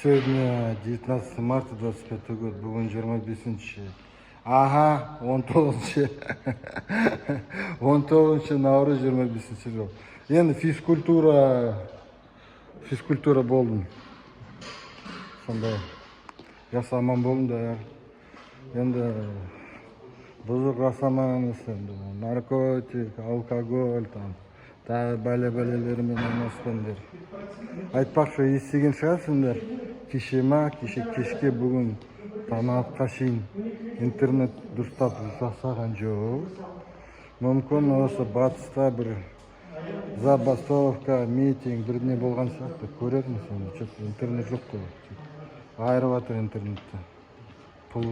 Сегодня 19 марта 25 год, бүгін 25. Ага, 19. 19 наурыз 25 жыл. Енді физкультура болдым. Сондай. Жас аман болыңдар. Енді бұзық жасамаңыз, енді наркотик, алкоголь, тағы бәле-бәлелермен айналыспаңдар. Айтпақшы, естіген шығарсыңдар. Кешке бүгін таңатқа шейін интернет дұрыстап жасаған жоқ. Мүмкін осы батыста бір забастовка, митинг, бірдеңе болған сияқты көрерміз. Интернет жоқ қой. Айырып жатыр интернетті. Пұл